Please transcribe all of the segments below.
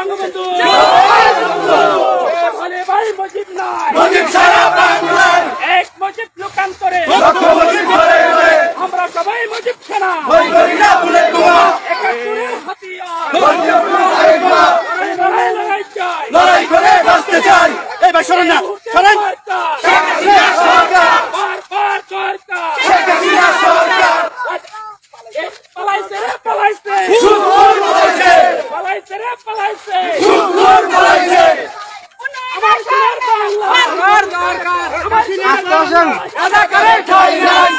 বঙ্গবন্ধু ভাই মুজিব নাই এক মুজিব লোকান্তরে আমরা সবাই মুজিব সেনা একাত্তরের হাতিয়ার লড়াই করে বাঁচতে চাই। এই ভাই সরেন না, সরেন। পালাইছে রে পালাইছে পালাইছে রে পালাইছে আমার সোনার বাংলা আদা করে ঠাই নাই।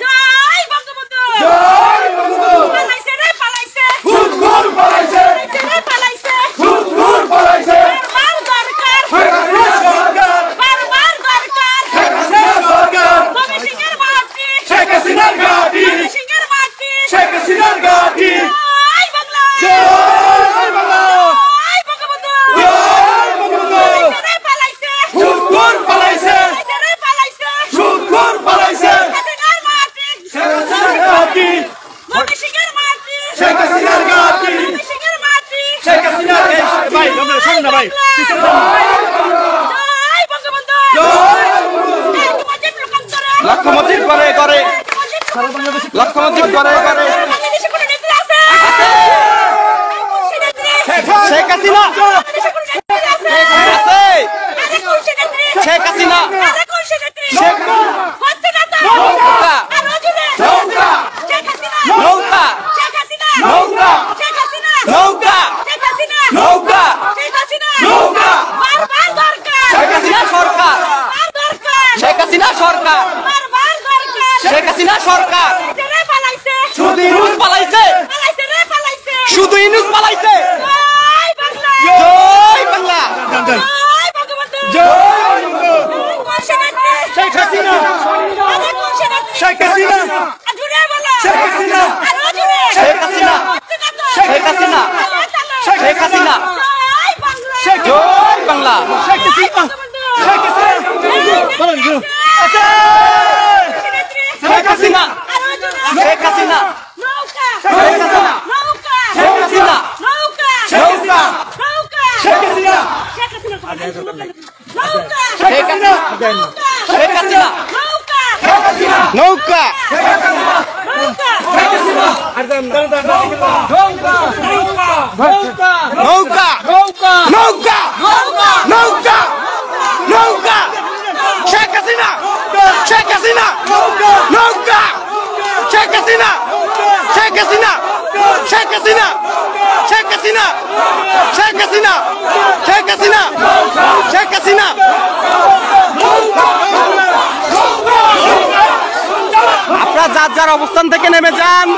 জয় বঙ্গবন্ধু জয় বঙ্গবন্ধু। পালাইছে রে পালাইছে ঘুর পালাইছে, রে পালাইছে ঘুর পালাইছে। বারবার দরকার সরকার, বারবার দরকার সরকার। ময়মনসিংহের মাটি শেখ হাসিনার ঘাঁটি, ময়মনসিংহের মাটি শেখ হাসিনার ঘাঁটি। জয় বাংলা জয় বাংলা, জয় বঙ্গবন্ধু জয় বঙ্গবন্ধু। রে পালাইছে ঘুর পালাইছে, রে পালাইছে ঘুর পালাইছে। হাসিনার মাটি শেখ হাসিনার ঘাঁটি, ময়মনসিংহের মাটি শেখ হাসিনার ঘাঁটি। ময়মনসিংহের মাটি শেখ হাসিনার ভাই আমরা শোন না ভাই। জয় বঙ্গবন্ধু জয় বঙ্গবন্ধু। এক মুজিব লোকান্তরে লক্ষ মুজিব করে করে, লক্ষ মুজিব করে করে। বাংলাদেশে কোন নেত্রী আছে শেখ হাসিনা বাংলাদেশে কোন নেত্রী আছে আছে, আরে কোন সে নেত্রী শেখ হাসিনা। আরে কোন সে নেত্রী শেখ হচ্ছে না তো নৌকা, আর রজুলে নৌকা, শেখ হাসিনা নৌকা, শেখ হাসিনা নৌকা, শেখ হাসিনা নৌকা, শেখ হাসিনা নৌকা, শেখ হাসিনা নৌকা। বারবার দরকার শেখ হাসিনা সরকার, বারবার দরকার শেখ হাসিনা সরকার, বারবার দরকার শেখ হাসিনা সরকার। রে পালাইছে শুধু ইনুস পালাইছে, পালাইছে রে পালাইছে শুধু ইনুস পালাইছে। জয় বাংলা জয় বাংলা, জয় বঙ্গবন্ধু জয় বঙ্গবন্ধু। কোন সে নেত্রী শেখ হাসিনা, আরে কোন সে নেত্রী শেখ হাসিনা, জুড়ে বলো শেখ হাসিনা, আর রজুলে শেখ হাসিনা, হচ্ছে না তো শেখ হাসিনা, শেখ হাসিনা। জয় বাংলা জয় বাংলা, শেখ হাসিনা শেখ হাসিনা, শেখ হাসিনা, শেখ হাসিনা, নৌকা শেখ হাসিনা, নৌকা শেখ হাসিনা, নৌকা নৌকা, নৌকা শেখ হাসিনা, শেখ হাসিনা নৌকা শেখ হাসিনা, শেখ হাসিনা, নৌকা শেখ হাসিনা, নৌকা, নৌকা নৌকা, নৌকা, নৌকা, নৌকা। শেখ হাসিনা, শেখ হাসিনা, নৌকা, শেখ হাসিনা, শেখ হাসিনা, শেখ হাসিনা, শেখ হাসিনা, শেখ হাসিনা, শেখ হাসিনা, শেখ হাসিনা। আপনারা যার যার অবস্থান থেকে নেমে যান,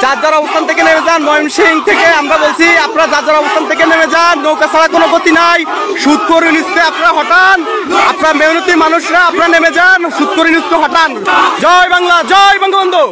যার যার অবস্থান থেকে নেমে যান। ময়মনসিংহ থেকে আমরা বলছি আপনারা যার যার অবস্থান থেকে নেমে যান। নৌকা ছাড়া কোনো গতি নাই। সুদখোর ইউনুসকে আপনারা হটান, আপনারা মেহনতি মানুষরা আপনারা নেমে যান, সুদখোর ইউনুসকে হটান। জয় বাংলা, জয় বঙ্গবন্ধু।